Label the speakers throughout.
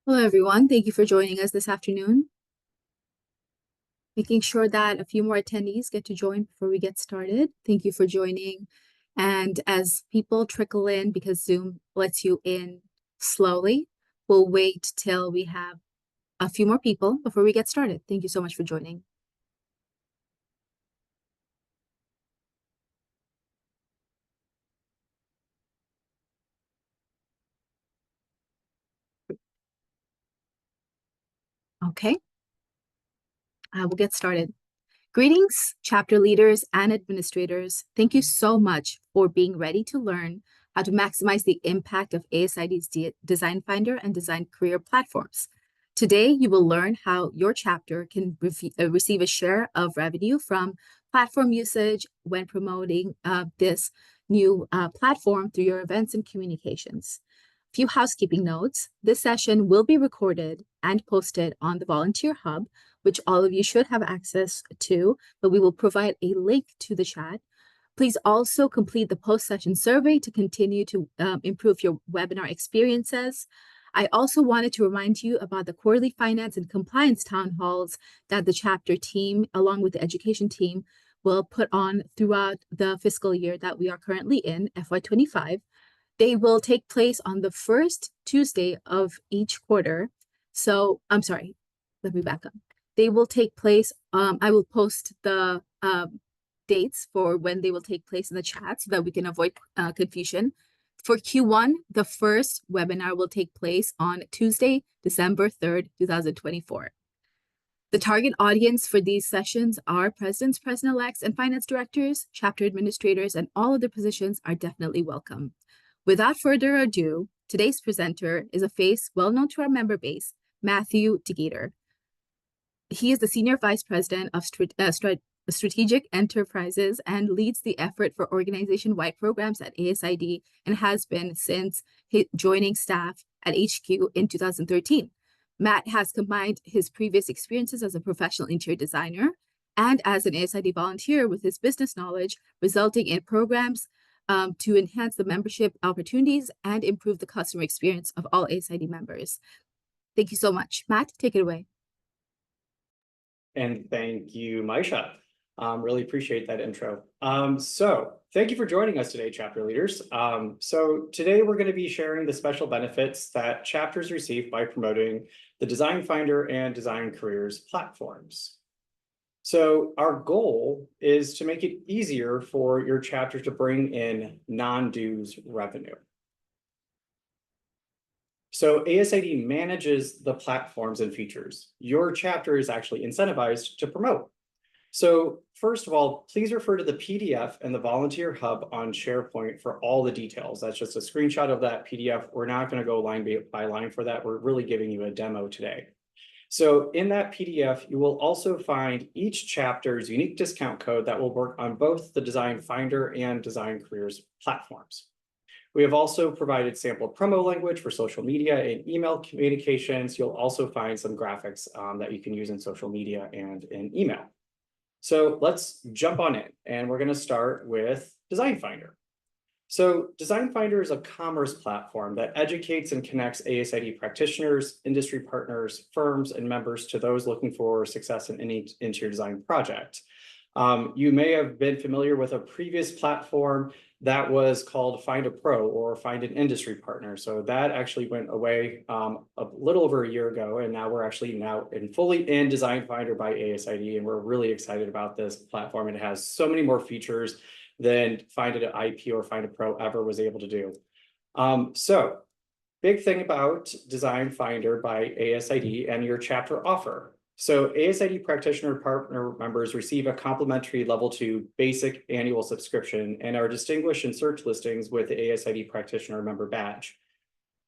Speaker 1: Hello, everyone. Thank you for joining us this afternoon. Making sure that a few more attendees get to join before we get started. Thank you for joining. And as people trickle in, because Zoom lets you in slowly, we'll wait till we have a few more people before we get started. Thank you so much for joining. Okay, we'll get started. Greetings, chapter leaders and administrators. Thank you so much for being ready to learn how to maximize the impact of ASID's Design Finder and Design Career platforms. Today, you will learn how your chapter can receive a share of revenue from platform usage when promoting this new platform through your events and communications. Few housekeeping notes. This session will be recorded and posted on the Volunteer Hub, which all of you should have access to, but we will provide a link to the chat. Please also complete the post-session survey to continue to improve your webinar experiences. I also wanted to remind you about the quarterly finance and compliance town halls that the chapter team, along with the education team, will put on throughout the fiscal year that we are currently in, FY25. They will take place on the first Tuesday of each quarter. So, I'm sorry, let me back up. They will take place, I will post the dates for when they will take place in the chat so that we can avoid confusion. For Q1, the first webinar will take place on Tuesday, December 3rd, 2024. The target audience for these sessions are presidents, president-elects, and finance directors, chapter administrators, and all other positions are definitely welcome. Without further ado, today's presenter is a face well known to our member base, Matthew DeGator. He is the Senior Vice President of Strategic Enterprises and leads the effort for organization-wide programs at ASID and has been since joining staff at HQ in 2013. Matt has combined his previous experiences as a professional interior designer and as an ASID volunteer with his business knowledge, resulting in programs to enhance the membership opportunities and improve the customer experience of all ASID members. Thank you so much. Matt, take it away.
Speaker 2: And thank you, Maisha. Really appreciate that intro. So thank you for joining us today, chapter leaders. So today we're going to be sharing the special benefits that chapters receive by promoting the Design Finder and Design Careers platforms. So our goal is to make it easier for your chapter to bring in non-dues revenue. So ASID manages the platforms and features your chapter is actually incentivized to promote. So first of all, please refer to the PDF and the Volunteer Hub on SharePoint for all the details. That's just a screenshot of that PDF. We're not going to go line by line for that. We're really giving you a demo today. So in that PDF, you will also find each chapter's unique discount code that will work on both the Design Finder and Design Careers platforms. We have also provided sample promo language for social media and email communications. You'll also find some graphics that you can use in social media and in email. So let's jump on in, and we're going to start with Design Finder. So Design Finder is a commerce platform that educates and connects ASID practitioners, industry partners, firms, and members to those looking for success in any interior design project. You may have been familiar with a previous platform that was called Find a Pro or Find an Industry Partner. So that actually went away a little over a year ago, and now we're actually fully in Design Finder by ASID, and we're really excited about this platform. It has so many more features than Find an IP or Find a Pro ever was able to do. So big thing about Design Finder by ASID and your chapter offer. So ASID practitioner partner members receive a complimentary level 2 basic annual subscription and are distinguished in search listings with the ASID practitioner member badge.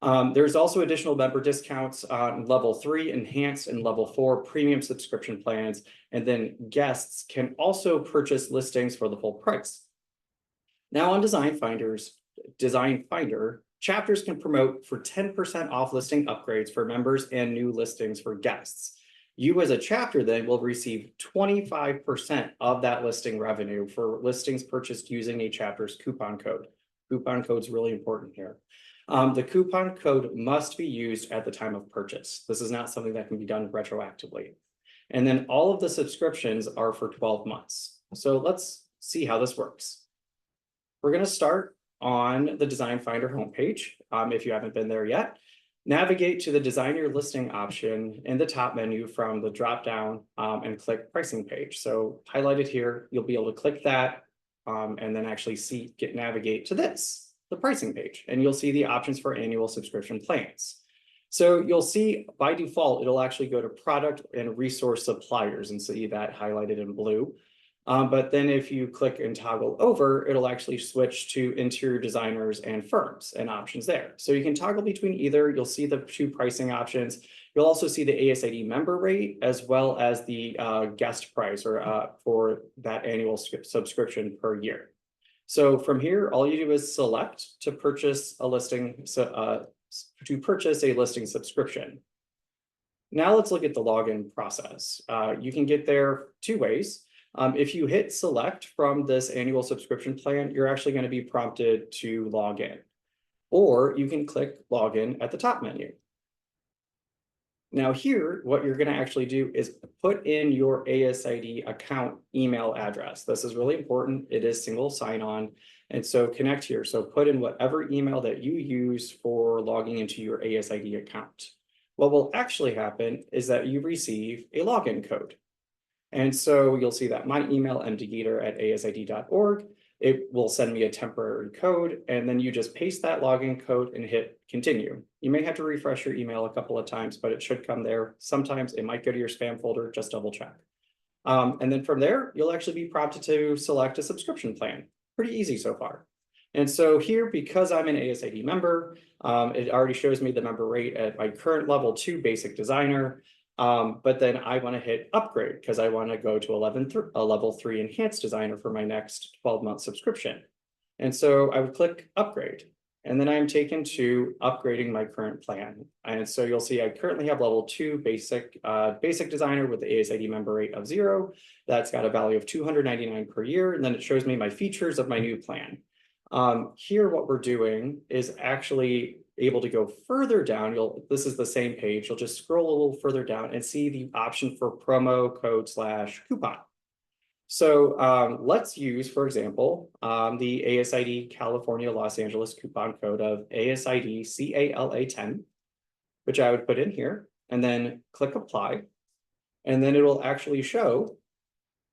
Speaker 2: There's also additional member discounts on level 3 enhanced and level 4 premium subscription plans, and then guests can also purchase listings for the full price. Now on Design Finder, chapters can promote for 10% off listing upgrades for members and new listings for guests. You as a chapter then will receive 25% of that listing revenue for listings purchased using a chapter's coupon code. Coupon code is really important here. The coupon code must be used at the time of purchase. This is not something that can be done retroactively. And then all of the subscriptions are for 12 months. So let's see how this works. We're going to start on the Design Finder homepage. If you haven't been there yet, navigate to the Design Your Listing option in the top menu from the drop down and click Pricing Page. So highlighted here, you'll be able to click that and then actually navigate to this, the pricing page, and you'll see the options for annual subscription plans. So you'll see by default, it'll actually go to product and resource suppliers and see that highlighted in blue. But then if you click and toggle over, it'll actually switch to interior designers and firms and options there. So you can toggle between either. You'll see the two pricing options. You'll also see the ASID member rate as well as the guest price or for that annual subscription per year. So from here, all you do is select to purchase a listing, purchase a listing subscription. Now let's look at the login process. You can get there two ways. If you hit select from this annual subscription plan, you're actually going to be prompted to log in, or you can click login at the top menu. Now here, what you're going to actually do is put in your ASID account email address. This is really important. It is single sign-on. And so connect here. So put in whatever email that you use for logging into your ASID account. What will actually happen is that you receive a login code. And so you'll see that my email, mdgator@asid.org, it will send me a temporary code, and then you just paste that login code and hit continue. You may have to refresh your email a couple of times, but it should come there. Sometimes it might go to your spam folder, just double check. And then from there, you'll actually be prompted to select a subscription plan. Pretty easy so far. And so here, because I'm an ASID member, it already shows me the member rate at my current level 2 basic designer. But then I want to hit upgrade because I want to go to a level 3 enhanced designer for my next 12-month subscription. And so I would click upgrade, and then I'm taken to upgrading my current plan. And so you'll see I currently have level 2 basic designer with the ASID member rate of 0. That's got a value of $299 per year. And then it shows me my features of my new plan. Here, what we're doing is actually able to go further down. This is the same page. You'll just scroll a little further down and see the option for promo code / coupon. So let's use, for example, the ASID California Los Angeles coupon code of ASID CALA10, which I would put in here and then click apply. And then it will actually show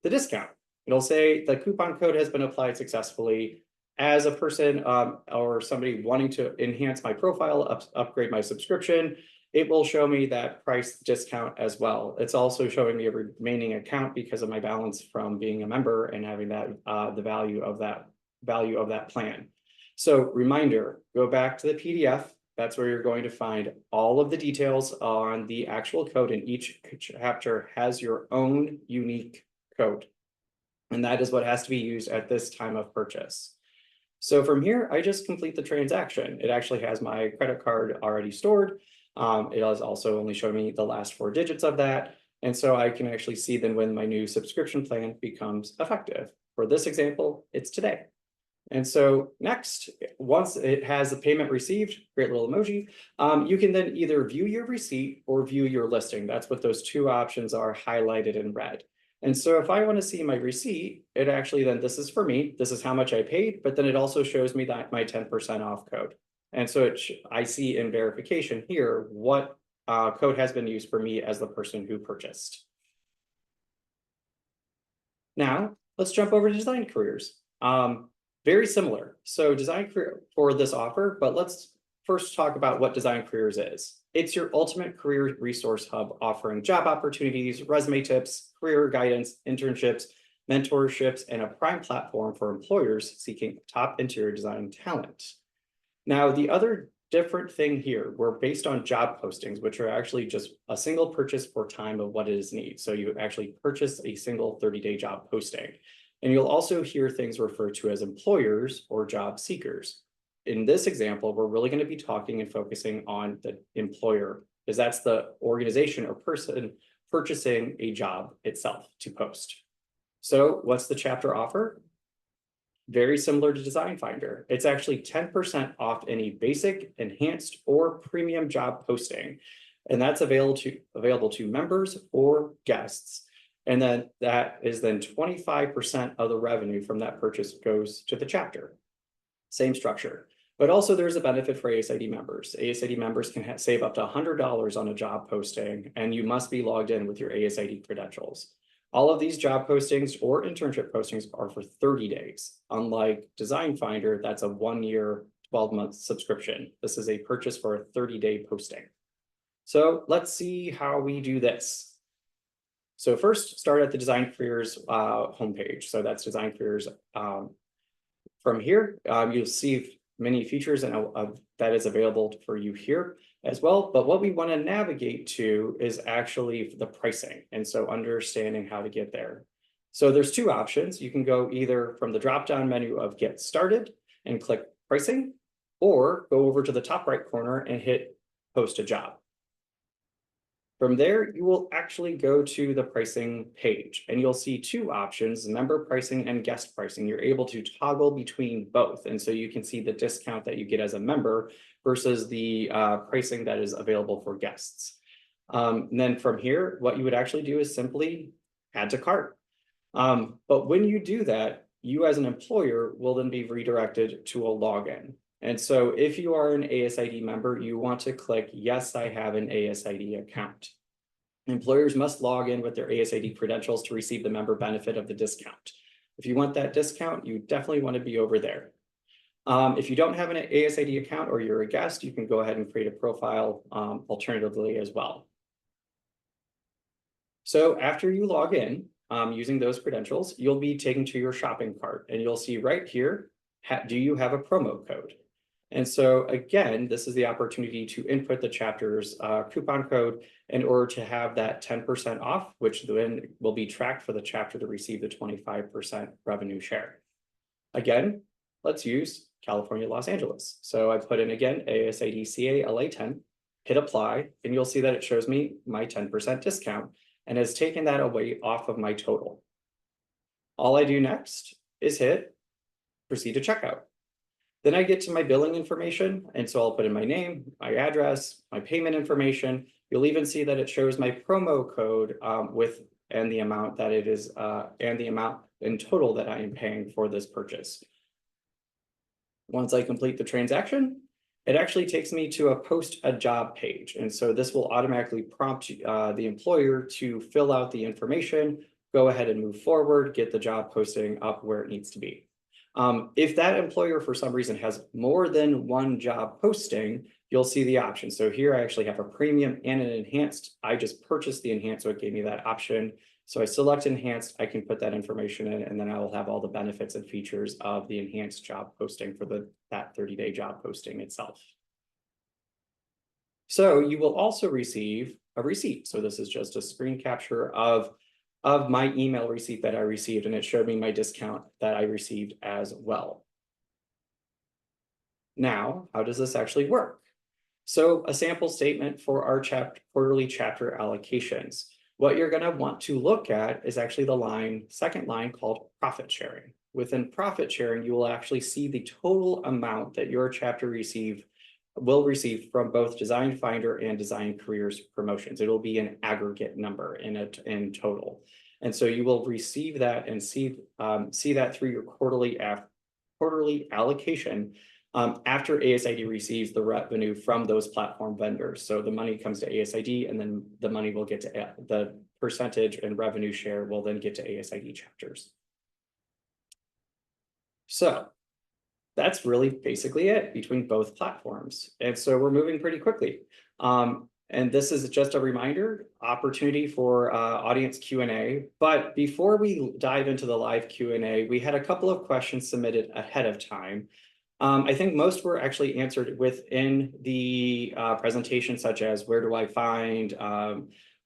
Speaker 2: the discount. It'll say the coupon code has been applied successfully. As a person or somebody wanting to enhance my profile, upgrade my subscription, it will show me that price discount as well. It's also showing me a remaining account because of my balance from being a member and having that the value of that plan. So reminder, go back to the PDF. That's where you're going to find all of the details on the actual code, and each chapter has your own unique code. And that is what has to be used at this time of purchase. So from here, I just complete the transaction. It actually has my credit card already stored. It has also only shown me the last 4 digits of that. And so I can actually see then when my new subscription plan becomes effective. For this example, it's today. And so next, once it has the payment received, great little emoji, you can then either view your receipt or view your listing. That's what those two options are highlighted in red. And so if I want to see my receipt, it actually then, this is for me, this is how much I paid, but then it also shows me that my 10% off code. And so I see in verification here what code has been used for me as the person who purchased. Now, let's jump over to design careers. Very similar. So design career for this offer, but let's first talk about what design careers is. It's your ultimate career resource hub offering job opportunities, resume tips, career guidance, internships, mentorships, and a prime platform for employers seeking top interior design talent. Now, the other different thing here, we're based on job postings, which are actually just a single purchase for time of what it is need. So you actually purchase a single 30-day job posting. And you'll also hear things referred to as employers or job seekers. In this example, we're really going to be talking and focusing on the employer, because that's the organization or person purchasing a job itself to post. So what's the chapter offer? very similar to Design Finder. It's actually 10% off any basic, enhanced, or premium job posting. And that's available to members or guests. And then that is then 25% of the revenue from that purchase goes to the chapter. Same structure. But also there's a benefit for ASID members. ASID members can save up to $100 on a job posting, and you must be logged in with your ASID credentials. All of these job postings or internship postings are for 30 days. Unlike Design Finder, that's a 1-year, 12-month subscription. This is a purchase for a 30-day posting. So let's see how we do this. So first, start at the Design Careers homepage. So that's Design Careers. From here, you'll see many features and that is available for you here as well. But what we want to navigate to is actually the pricing. And so understanding how to get there. So there's two options. You can go either from the drop-down menu of Get Started and click Pricing, or go over to the top right corner and hit Post a Job. From there, you will actually go to the pricing page and you'll see two options, member pricing and guest pricing. You're able to toggle between both. And so you can see the discount that you get as a member versus the pricing that is available for guests. And then from here, what you would actually do is simply add to cart. But when you do that, you as an employer will then be redirected to a login. And so if you are an ASID member, you want to click, yes, I have an ASID account. Employers must log in with their ASID credentials to receive the member benefit of the discount. If you want that discount, you definitely want to be over there. If you don't have an ASID account or you're a guest, you can go ahead and create a profile alternatively as well. So after you log in using those credentials, you'll be taken to your shopping cart and you'll see right here, do you have a promo code? And so again, this is the opportunity to input the chapter's coupon code in order to have that 10% off, which then will be tracked for the chapter to receive the 25% revenue share. Again, let's use California, Los Angeles. So I put in again, ASID CA LA10, hit apply, and you'll see that it shows me my 10% discount and has taken that away off of my total. All I do next is hit proceed to checkout. Then I get to my billing information. And so I'll put in my name, my address, my payment information. You'll even see that it shows my promo code and the amount that it is and the amount in total that I am paying for this purchase. Once I complete the transaction, it actually takes me to a post a job page. And so this will automatically prompt the employer to fill out the information, go ahead and move forward, get the job posting up where it needs to be. If that employer for some reason has more than one job posting, you'll see the option. So here I actually have a premium and an enhanced. I just purchased the enhanced, so it gave me that option. So I select enhanced, I can put that information in, and then I will have all the benefits and features of the enhanced job posting for that 30-day job posting itself. So you will also receive a receipt. So this is just a screen capture of my email receipt that I received, and it showed me my discount that I received as well. Now, how does this actually work? So a sample statement for our quarterly chapter allocations. What you're going to want to look at is actually the second line called profit sharing. Within profit sharing, you will actually see the total amount that your chapter will receive from both Design Finder and Design Careers promotions. It'll be an aggregate number in total. And so you will receive that and see that through your quarterly allocation after ASID receives the revenue from those platform vendors. So the money comes to ASID, and then the money will get to the percentage and revenue share will then get to ASID chapters. So that's really basically it between both platforms. And so we're moving pretty quickly. And this is just a reminder, opportunity for audience Q&A. But before we dive into the live Q&A, we had a couple of questions submitted ahead of time. I think most were actually answered within the presentation, such as where do I find,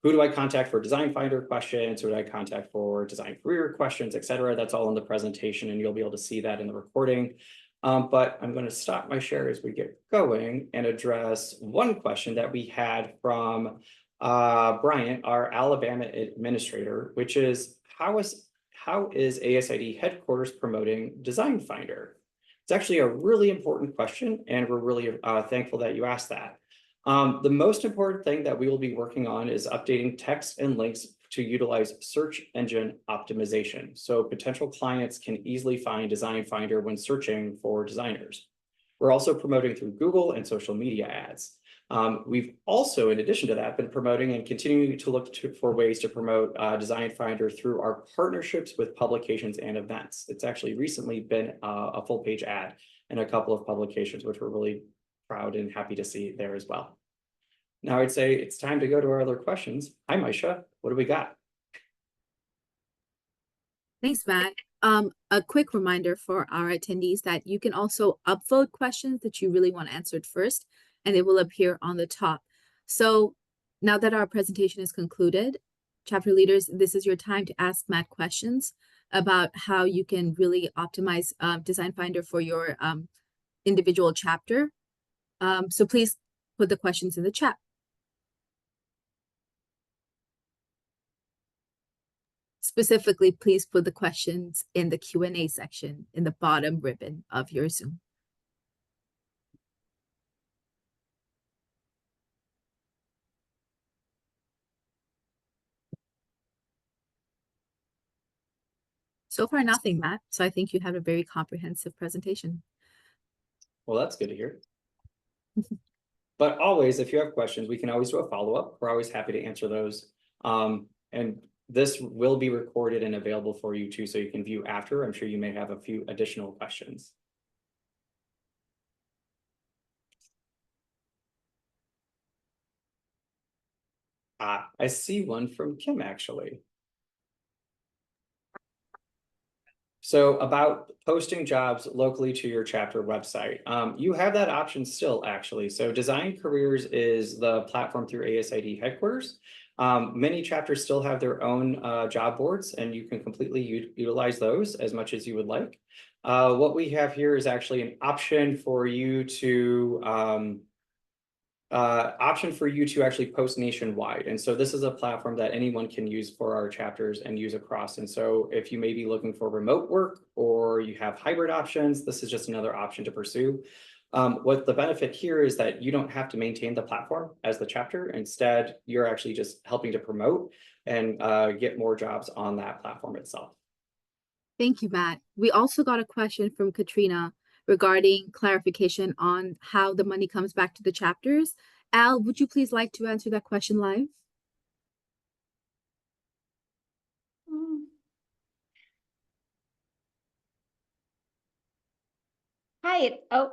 Speaker 2: who do I contact for Design Finder questions, who do I contact for Design Career questions, et cetera. That's all in the presentation, and you'll be able to see that in the recording. But I'm going to stop my share as we get going and address one question that we had from Bryant, our Alabama administrator, which is how is ASID headquarters promoting Design Finder? It's actually a really important question, and we're really thankful that you asked that. The most important thing that we will be working on is updating text and links to utilize search engine optimization. So potential clients can easily find Design Finder when searching for designers. We're also promoting through Google and social media ads. We've also, in addition to that, been promoting and continuing to look for ways to promote Design Finder through our partnerships with publications and events. It's actually recently been a full page ad in a couple of publications, which we're really proud and happy to see there as well. Now I'd say it's time to go to our other questions. Hi, Maisha, what do we got?
Speaker 1: Thanks, Matt. A quick reminder for our attendees that you can also upvote questions that you really want answered first, and they will appear on the top. So now that our presentation is concluded, chapter leaders, this is your time to ask Matt questions about how you can really optimize Design Finder for your individual chapter. So please put the questions in the chat. Specifically, please put the questions in the Q&A section in the bottom ribbon of your Zoom. So far, nothing, Matt. So I think you had a very comprehensive presentation.
Speaker 2: Well, that's good to hear. But always, if you have questions, we can always do a follow-up. We're always happy to answer those. And this will be recorded and available for you too, so you can view after. I'm sure you may have a few additional questions. I see one from Kim, actually. So about posting jobs locally to your chapter website, you have that option still, actually. So Design Careers is the platform through ASID headquarters. Many chapters still have their own job boards, and you can completely utilize those as much as you would like. What we have here is actually an option for you to actually post nationwide. And so this is a platform that anyone can use for our chapters and use across. And so if you may be looking for remote work or you have hybrid options, this is just another option to pursue. What the benefit here is that you don't have to maintain the platform as the chapter. Instead, you're actually just helping to promote and get more jobs on that platform itself.
Speaker 1: Thank you, Matt. We also got a question from Katrina regarding clarification on how the money comes back to the chapters. Al, would you please like to answer that question live?
Speaker 3: Hi. Oh,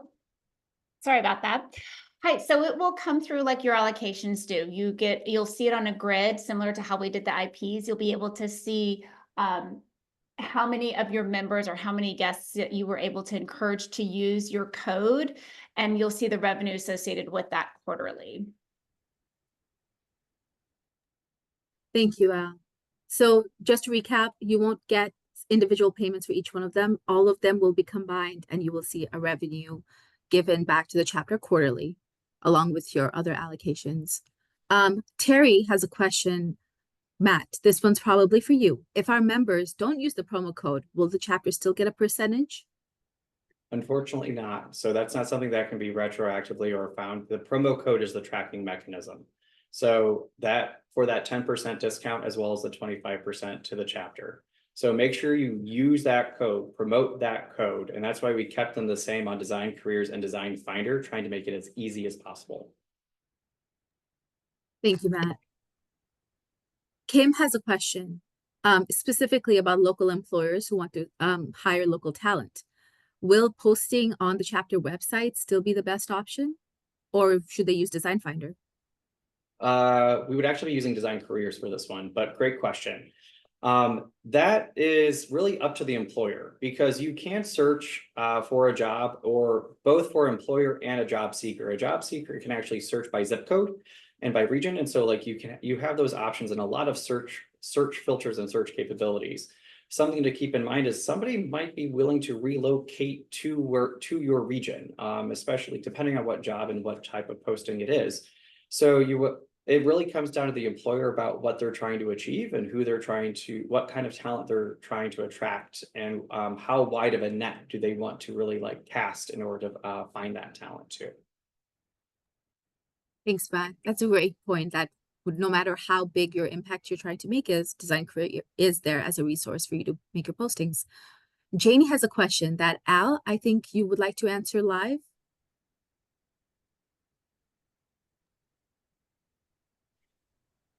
Speaker 3: sorry about that. Hi. So it will come through like your allocations do. You'll see it on a grid similar to how we did the IPs. You'll be able to see how many of your members or how many guests that you were able to encourage to use your code, and you'll see the revenue associated with that quarterly.
Speaker 1: Thank you, Al. So just to recap, you won't get individual payments for each one of them. All of them will be combined, and you will see a revenue given back to the chapter quarterly, along with your other allocations. Terry has a question. Matt, this one's probably for you. If our members don't use the promo code, will the chapter still get a percentage?
Speaker 2: Unfortunately not. So that's not something that can be retroactively or found. The promo code is the tracking mechanism. So that for that 10% discount as well as the 25% to the chapter. So make sure you use that code, promote that code. And that's why we kept them the same on Design Careers and Design Finder, trying to make it as easy as possible.
Speaker 1: Thank you, Matt. Kim has a question specifically about local employers who want to hire local talent. Will posting on the chapter website still be the best option, or should they use Design Finder?
Speaker 2: We would actually be using Design Careers for this one, but great question. That is really up to the employer, because you can search for a job, or both for employer and a job seeker. A job seeker can actually search by zip code and by region, and so like you have those options and a lot of search filters and search capabilities. Something to keep in mind is somebody might be willing to relocate to your region, especially depending on what job and what type of posting it is. So it really comes down to the employer about what they're trying to achieve and what kind of talent they're trying to attract, and how wide of a net do they want to really like cast in order to find that talent too.
Speaker 1: Thanks, Matt. That's a great point that no matter how big your impact you're trying to make is, Design Career is there as a resource for you to make your postings. Janie has a question that Al, I think you would like to answer live.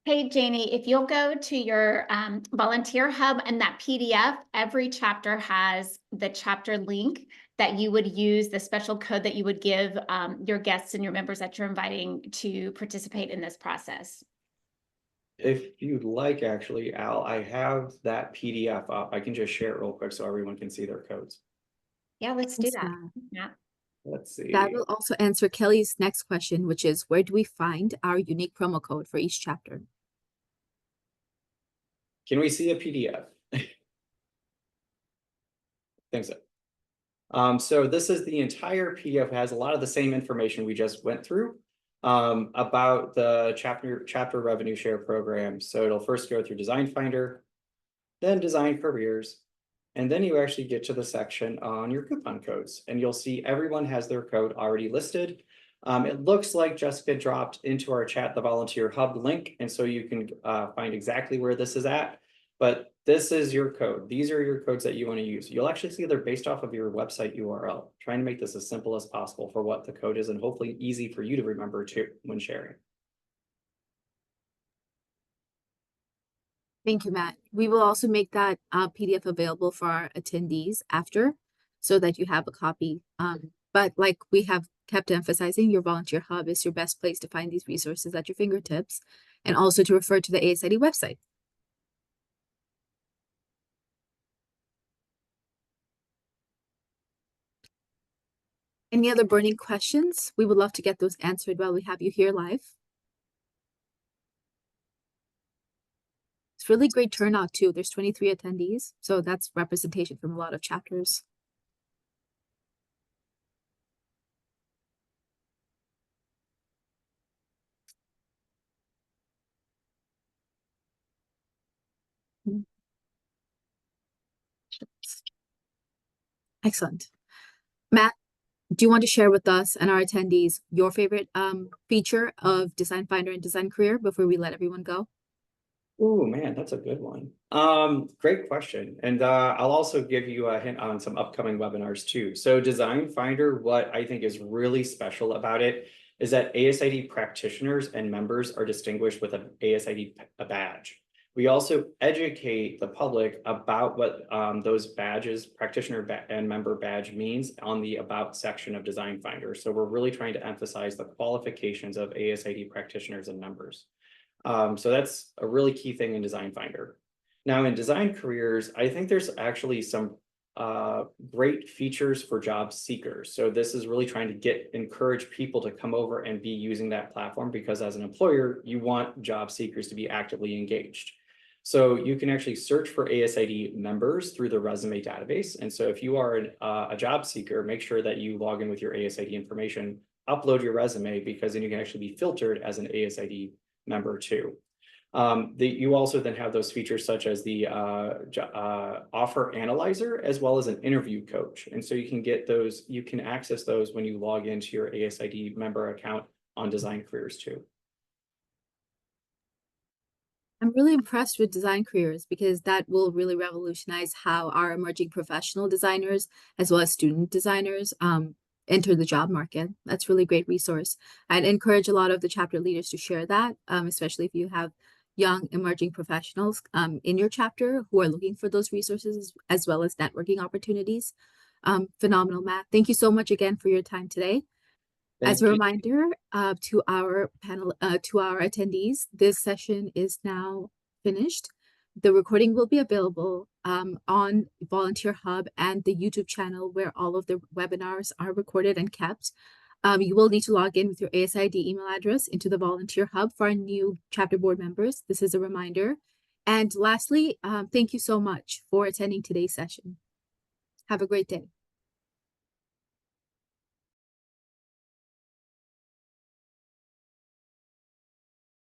Speaker 3: Hey, Janie, if you'll go to your volunteer hub and that PDF, every chapter has the chapter link that you would use, the special code that you would give your guests and your members that you're inviting to participate in this process.
Speaker 2: If you'd like, actually, Al, I have that PDF up. I can just share it real quick so everyone can see their codes.
Speaker 3: Yeah, let's do
Speaker 1: Thanks,
Speaker 3: that.
Speaker 1: Matt.
Speaker 3: Yeah.
Speaker 2: Let's see.
Speaker 1: That will also answer Kelly's next question, which is where do we find our unique promo code for each chapter?
Speaker 2: Can we see a PDF? Think so. So this is the entire PDF, has a lot of the same information we just went through about the chapter revenue share program. So it'll first go through Design Finder, then Design Careers, and then you actually get to the section on your coupon codes, and you'll see everyone has their code already listed. It looks like Jessica dropped into our chat the Volunteer Hub link, and so you can find exactly where this is at. But this is your code. These are your codes that you want to use. You'll actually see they're based off of your website URL. Trying to make this as simple as possible for what the code is, and hopefully easy for you to remember too when sharing.
Speaker 1: Thank you, Matt. We will also make that PDF available for our attendees after, so that you have a copy. But like we have kept emphasizing, your Volunteer Hub is your best place to find these resources at your fingertips, and also to refer to the ASID website. Any other burning questions? We would love to get those answered while we have you here live. It's really great turnout too. There's 23 attendees, so that's representation from a lot of chapters. Excellent. Matt, do you want to share with us and our attendees your favorite feature of Design Finder and Design Career before we let everyone go?
Speaker 2: Oh man, that's a good one. Great question. And I'll also give you a hint on some upcoming webinars too. So Design Finder, what I think is really special about it is that ASID practitioners and members are distinguished with an ASID badge. We also educate the public about what those badges, practitioner and member badge, means on the About section of Design Finder. So we're really trying to emphasize the qualifications of ASID practitioners and members. So that's a really key thing in Design Finder. Now in Design Careers, I think there's actually some great features for job seekers. So this is really trying to encourage people to come over and be using that platform, because as an employer, you want job seekers to be actively engaged. So you can actually search for ASID members through the resume database. And so if you are a job seeker, make sure that you log in with your ASID information, upload your resume, because then you can actually be filtered as an ASID member too. You also then have those features such as the offer analyzer, as well as an interview coach. And so you can get those, you can access those when you log into your ASID member account on Design Careers too.
Speaker 1: I'm really impressed with Design Careers because that will really revolutionize how our emerging professional designers, as well as student designers, enter the job market. That's really great resource. I'd encourage a lot of the chapter leaders to share that, especially if you have young emerging professionals in your chapter who are looking for those resources, as well as networking opportunities. Phenomenal, Matt. Thank you so much again for your time today. As a reminder to our panel, to our attendees, this session is now finished. The recording will be available on Volunteer Hub and the YouTube channel where all of the webinars are recorded and kept. You will need to log in with your ASID email address into the Volunteer Hub for our new chapter board members. This is a reminder. And lastly, thank you so much for attending today's session. Have a great day.